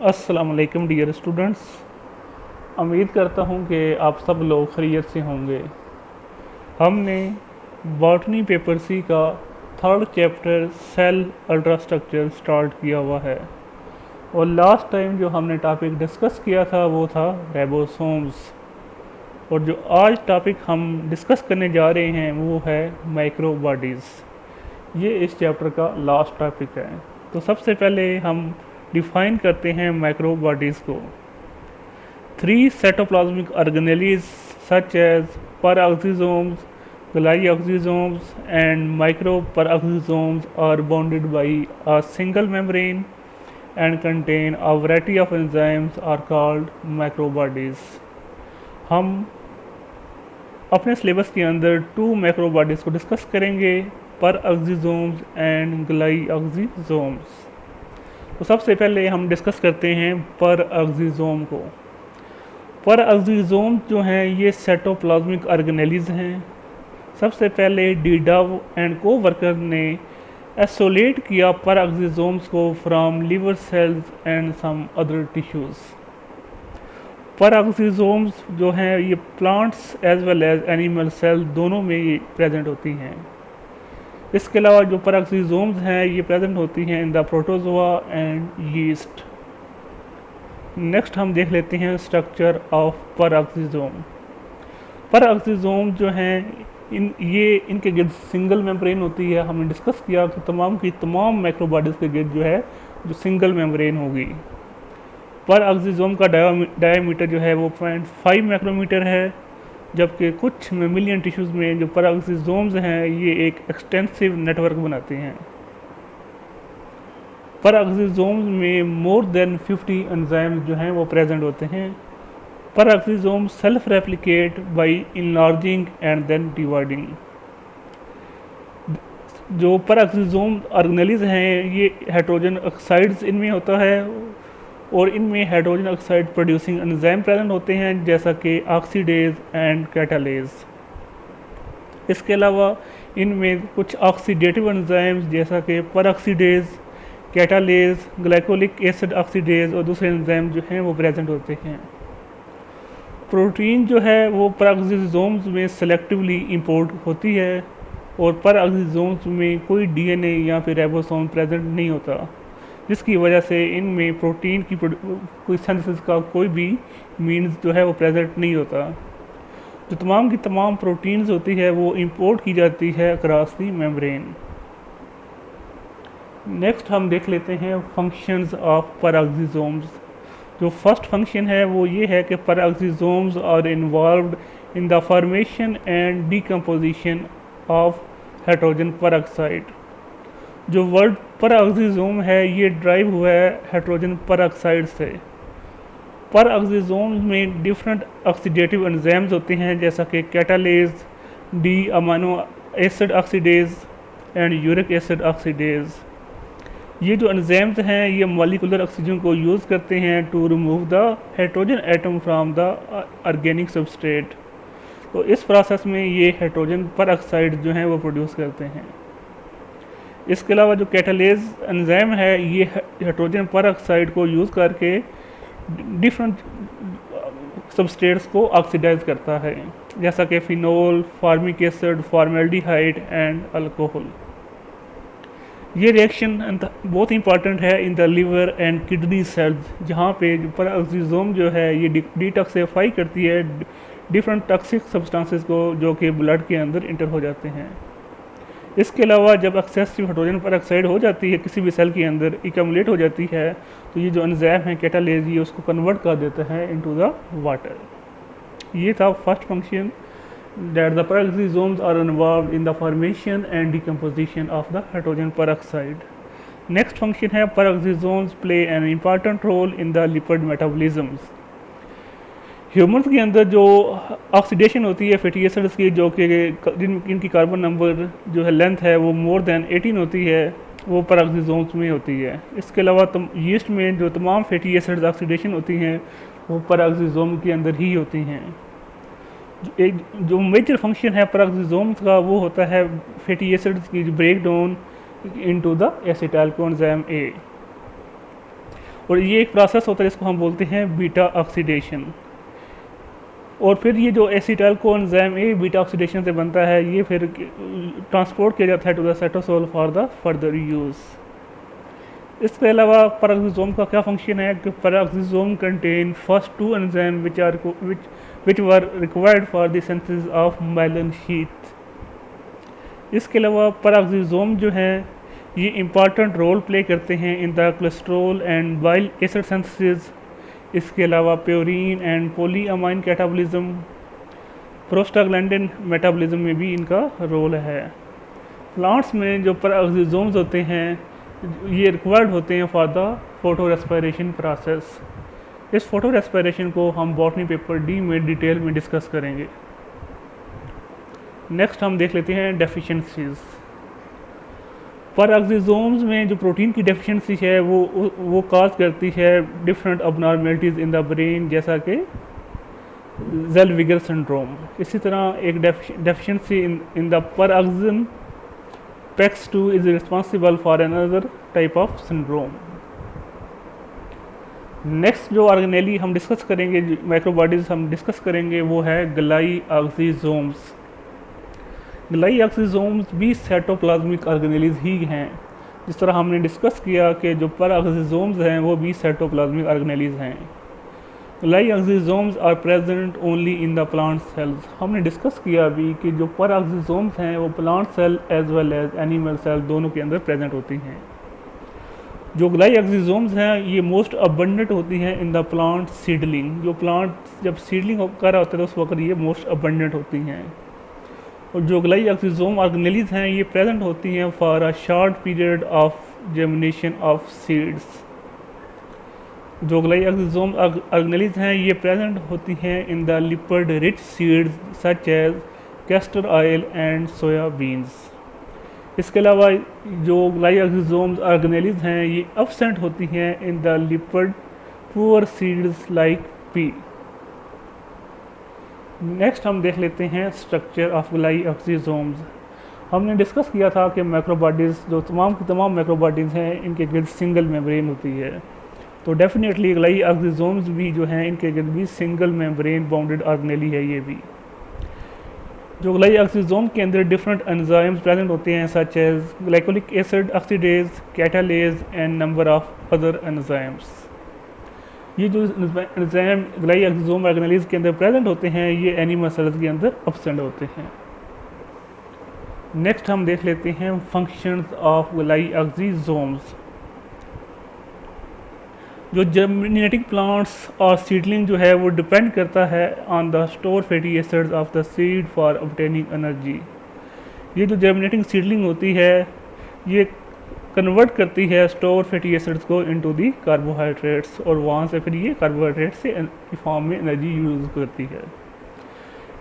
अस्सलाम वालेकुम dear students. उम्मीद करता हूँ कि आप सब लोग खैरियत से होंगे। हमने बॉटनी पेपर सी का third chapter cell ultrastructure start किया हुआ है और लास्ट टाइम जो हमने टॉपिक डिस्कस किया था वो था राइबोसोम्स। और जो आज टॉपिक हम डिस्कस करने जा रहे हैं वो है माइक्रो बॉडीज़। ये इस चैप्टर का लास्ट टॉपिक है। तो सबसे पहले हम डिफाइन करते हैं माइक्रो बॉडीज़ को। Three cytoplasmic organelles such as peroxisomes, glyoxysomes, and microperoxisomes are bounded by a single membrane and contain a variety of enzymes are called microbodies. हम अपने सिलेबस के अंदर टू मैक्रोबॉडीज़ को डिस्कस करेंगे, peroxisomes एंड glyoxysomes। तो सबसे पहले हम डिस्कस करते हैं peroxisome को। पेरोक्सिसोम जो हैं ये साइटोप्लाज्मिक ऑर्गेनेल्स हैं। सबसे पहले डीडव एंड को वर्कर ने आइसोलेट किया पेरोक्सिसोम्स को from liver cells and some other tissues. Peroxisomes जो हैं ये plants as well as animal cell दोनों में ये प्रेजेंट होती हैं। इसके अलावा जो पेरोक्सिसोम्स हैं ये प्रेजेंट होती हैं in the protozoa and yeast. Next हम देख लेते हैं स्ट्रक्चर ऑफ पेरोक्सिसोम। पेरोक्सिसोम जो हैं इनके गिर्द सिंगल मेम्ब्रेन होती है। हमने डिस्कस किया कि तमाम की तमाम माइक्रोबॉडीज़ के गिर्द जो है जो सिंगल मेम्ब्रेन होगी। पेरोक्सिसोम का डायमीटर जो है वो 0.5 माइक्रोमीटर है, जबकि कुछ मेमिलियन टिश्यूज़ में जो पेरोक्सिसोम्स हैं ये एक एक्सटेंसिव नेटवर्क बनाते हैं। पेरोक्सिसोम्स में मोर देन 50 एंजाइम्स जो हैं वो प्रेजेंट होते हैं। Peroxisome self replicate by enlarging and then dividing. जो पेरोक्सिसोम ऑर्गेनेल्स हैं ये हाइड्रोजन ऑक्साइड्स इनमें होता है और इनमें hydrogen oxide producing enzyme present होते हैं जैसा कि ऑक्सीडेज एंड कैटालेज। इसके अलावा इनमें कुछ ऑक्सीडेटिव एंजाइम्स जैसा कि peroxidase, catalase, glycolic acid oxidase और दूसरे एंजाइम जो हैं वो प्रेजेंट होते हैं। प्रोटीन जो है वो पेरोक्सिसोम्स में सेलेक्टिवली इंपोर्ट होती है और पेरोक्सिसोम्स में कोई डीएनए या फिर राइबोसोम प्रेजेंट नहीं होता, जिसकी वजह से इनमें प्रोटीन की कोई सिंथेसिस का कोई भी मीन्स जो है वो प्रेजेंट नहीं होता। जो तमाम की तमाम प्रोटीन्स होती है वो इंपोर्ट की जाती है अक्रॉस दी मेम्ब्रेन। नेक्स्ट हम देख लेते हैं फंक्शंस ऑफ पेरोक्सिसोम्स। जो फर्स्ट फंक्शन है वो ये है कि peroxisomes are involved in the formation and decomposition of hydrogen peroxide. जो वर्ड पेरोक्सिसोम है ये ड्राइव हुआ है हाइड्रोजन पेरोक्साइड से। पेरोक्सिसोम्स में डिफरेंट ऑक्सीडेटिव एंजाइम्स होते हैं जैसा कि catalase, D amino acid oxidase and uric acid oxidase. ये जो एंजाइम्स हैं ये मॉलिक्यूलर ऑक्सीजन को यूज़ करते हैं to remove the hydrogen atom from the organic substrate. तो इस प्रोसेस में ये हाइड्रोजन पेरोक्साइड जो हैं वो प्रोड्यूस करते हैं। इसके अलावा जो कैटालेज एंजाइम है ये हाइड्रोजन पेरोक्साइड को यूज़ करके डिफरेंट सबस्ट्रेट्स को ऑक्सीडाइज करता है जैसा कि phenol, formic acid, formaldehyde and alcohol. ये रिएक्शन बहुत इंपॉर्टेंट है in the liver and kidney cells, जहाँ पे जो पेरोक्सिसोम जो है ये डिटॉक्सिफाई करती है डिफरेंट टॉक्सिक सब्सटेंसेस को जो कि ब्लड के अंदर इंटर हो जाते हैं। इसके अलावा जब एक्सेसिव हाइड्रोजन पेरोक्साइड हो जाती है किसी भी सेल के अंदर इकम्युलेट हो जाती है तो ये जो एंजाइम है कैटालेज ये उसको कन्वर्ट कर देता है इनटू द वाटर। ये था first function that the peroxisomes are involved in the formation and decomposition of the hydrogen peroxide. Next function है peroxisomes play an important role in the lipid metabolisms. Humans के अंदर जो oxidation होती है fatty acids की जो कि इनकी कार्बन नंबर जो है लेंथ है वो मोर देन 18 होती है वो पेरोक्सिसोम्स में होती है। इसके अलावा यीस्ट में जो तमाम फैटी एसिड्स ऑक्सीडेशन होती हैं वो पेरोक्सिसोम के अंदर ही होती हैं। एक जो मेजर फंक्शन है पेरोक्सिसोम्स का वो होता है फैटी एसिड्स की break down into the acetyl coenzyme A. और ये एक प्रोसेस होता है जिसको हम बोलते हैं बीटा ऑक्सीडेशन। और फिर ये जो acetyl co enzyme A beta oxidation से बनता है, ये फिर ट्रांसपोर्ट किया जाता है to the cytosol for the further use. इसके अलावा पेरोक्सिसोम का क्या फंक्शन है कि peroxisome contain first two enzyme which were required for the synthesis of myelin sheath. इसके अलावा पेरोक्सिसोम जो है ये इम्पॉर्टेंट रोल प्ले करते हैं in the cholesterol and bile acid synthesis. इसके अलावा प्योरीन एंड पॉलीअमाइन कैटाबॉलिज्म, प्रोस्टाग्लैंडिन मेटाबॉलिज्म में भी इनका रोल है। प्लांट्स में जो पेरोक्सिसोम्स होते हैं ये रिक्वायर्ड होते हैं for the photo respiration process. इस फोटो रेस्पिरेशन को हम बॉटनी पेपर डी में डिटेल में डिस्कस करेंगे। नेक्स्ट हम देख लेते हैं डेफिशिएंसीज। पेरोक्सिसोम्स में जो प्रोटीन की डेफिशिएंसी है वो काज करती है different abnormalities in the brain, जैसा कि ज़ेल्विगर सिंड्रोम। इसी तरह एक deficiency in the peroxisome PEX2 is responsible for another type of syndrome। Next जो ऑर्गेनेली हम डिस्कस करेंगे, माइक्रोबॉडीज हम डिस्कस करेंगे, वो है ग्लाइऑक्सिसोम्स। ग्लाइऑक्सिसोम्स भी साइटोप्लाज्मिक ऑर्गेनेलीज ही हैं। जिस तरह हमने डिस्कस किया कि जो पेरोक्सिसोम्स हैं वो भी साइटोप्लाज्मिक ऑर्गेनेलीज हैं। Glyoxysomes are present only in the plant cells. हमने डिस्कस किया अभी कि जो पेरोक्सिसोम्स हैं वो plant cell as well as animal cell दोनों के अंदर प्रेजेंट होती हैं। जो ग्लाइऑक्सिसोम्स हैं ये मोस्ट अबंडेंट होती हैं इन द प्लांट सीडलिंग। जो प्लांट जब सीडलिंग कर रहा होता है तो उस वक्त ये मोस्ट अबंडेंट होती हैं। और जो ग्लाइऑक्सिसोम ऑर्गेनेलीज हैं ये प्रेजेंट होती हैं for a short period of germination of seeds. जो ग्लाइऑक्सिसोम ऑर्गेनेलीज हैं ये प्रेजेंट होती हैं in the lipid rich seeds such as castor oil and soya beans. इसके अलावा जो ग्लाइऑक्सिसोम ऑर्गेनेलीज हैं ये एब्सेंट होती हैं in the lipid poor seeds like P. Next हम देख लेते हैं स्ट्रक्चर ऑफ ग्लाइऑक्सिसोम्स। हमने डिस्कस किया था कि मैक्रोबॉडीज़ जो तमाम की तमाम मैक्रोबॉडीज़ हैं इनके गिर्द सिंगल मेम्ब्रेन होती है। तो डेफिनेटली ग्लाइऑक्सिसोम्स भी जो हैं इनके गिर्द भी सिंगल मेम्ब्रेन बाउंडेड ऑर्गेनेली है। ये भी जो ग्लाइऑक्सिसोम के अंदर डिफरेंट एंजाइम्स प्रेजेंट होते हैं such as glycolic acid oxidase, catalase and number of other enzymes. ये जो एंजाइम ग्लाइऑक्सिसोम ऑर्गेनेलीज के अंदर प्रेजेंट होते हैं ये एनिमल सेल्स के अंदर एब्सेंट होते हैं। नेक्स्ट हम देख लेते हैं फंक्शंस ऑफ ग्लाइऑक्सिसोम्स। जो जर्मिनेटिंग प्लांट्स और सीडलिंग जो है वो डिपेंड करता है on the store fatty acids of the seed for obtaining energy. ये जो जर्मिनेटिंग सीडलिंग होती है ये कन्वर्ट करती है स्टोर फैटी एसिड्स को इनटू दी कार्बोहाइड्रेट्स और वहाँ से फिर ये कार्बोहाइड्रेट से फॉर्म में एनर्जी यूज़ करती है।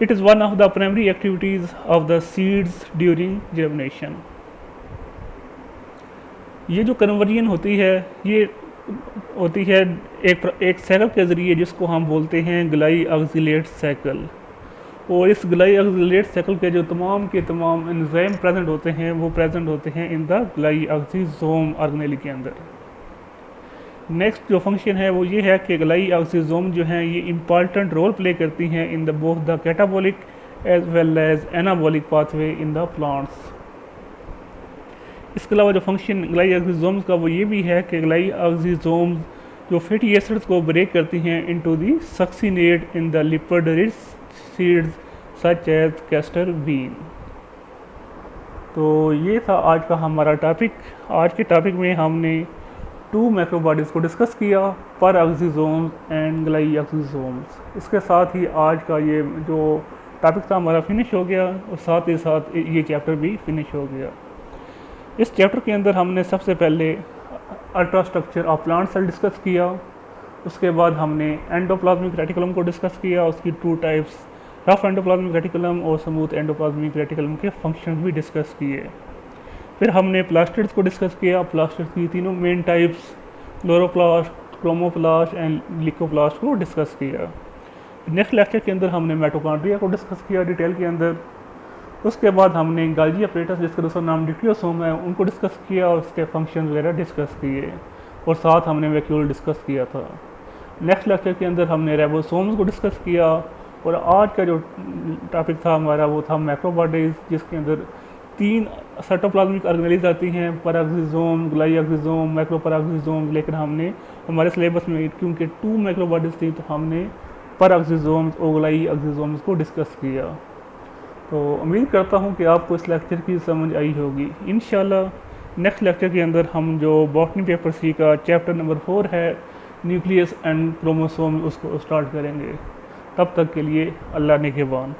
It is one of the primary activities of the seeds during germination. ये जो कन्वर्जन होती है ये होती है एक साइकिल के ज़रिए जिसको हम बोलते हैं ग्लाइऑक्सिलेट साइकिल। और इस ग्लाइऑक्सिलेट साइकिल के जो तमाम के तमाम एंजाइम प्रेजेंट होते हैं वो प्रेजेंट होते हैं इन द ग्लाइऑक्सिसोम ऑर्गेनेली के अंदर। नेक्स्ट जो फंक्शन है वो ये है कि ग्लाइऑक्सिसोम जो हैं ये इम्पॉर्टेंट रोल प्ले करती हैं in the both the catabolic as well as anabolic pathway in the plants. इसके अलावा जो फंक्शन ग्लाइऑक्सिसोम्स का वो ये भी है कि ग्लाइऑक्सिसोम्स जो फैटी एसिड्स को ब्रेक करती हैं into the succinate in the lipid rich seeds such as castor bean. तो ये था आज का हमारा टॉपिक। आज के टॉपिक में हमने 2 मैक्रोबॉडीज़ को डिस्कस किया, पेरोक्सिसोम्स एंड ग्लाइऑक्सिसोम्स। इसके साथ ही आज का ये जो टॉपिक था हमारा फिनिश हो गया और साथ ही साथ ये चैप्टर भी फिनिश हो गया। इस चैप्टर के अंदर हमने सबसे पहले ultra structure of plant cell discuss किया, उसके बाद हमने एंडोप्लाज्मिक रेटिकुलम को डिस्कस किया, उसकी 2 टाइप्स रफ एंडोप्लाज्मिक रेटिकुलम और स्मूथ एंडोप्लाज्मिक रेटिकुलम के फंक्शंस भी डिस्कस किए। फिर हमने प्लास्टिड्स को डिस्कस किया, प्लास्टिड्स की 3 main types chloroplast, chromoplast and leucoplast को डिस्कस किया। नेक्स्ट लेक्चर के अंदर हमने माइटोकॉन्ड्रिया को डिस्कस किया डिटेल के अंदर। उसके बाद हमने गाल्जी अपरेटस जिसका दूसरा नाम न्यूक्लियोसोम है उनको डिस्कस किया और उसके फंक्शन वगैरह डिस्कस किए। और साथ हमने वैक्यूल डिस्कस किया था। नेक्स्ट लेक्चर के अंदर हमने राइबोसोम्स को डिस्कस किया और आज का जो टॉपिक था हमारा वो था मैक्रोबॉडीज़, जिसके अंदर 3 साइटोप्लाज्मिक ऑर्गेनेल्स आती हैं, पैराक्सिसोम, ग्लाइऑक्सिसोम, माइक्रोपैराक्सिसोम। लेकिन हमने हमारे सिलेबस में क्योंकि 2 मैक्रोबॉडीज़ थी तो हमने पैराक्सिसोम्स और ग्लाइऑक्सिसोम्स को डिस्कस किया। तो उम्मीद करता हूँ कि आपको इस लेक्चर की समझ आई होगी। इंशाल्लाह नेक्स्ट लेक्चर के अंदर हम जो बॉटनी पेपर सी का चैप्टर नंबर 4 है, न्यूक्लियस एंड क्रोमोसोम, उसको स्टार्ट करेंगे। तब तक के लिए अल्लाह निगहबान।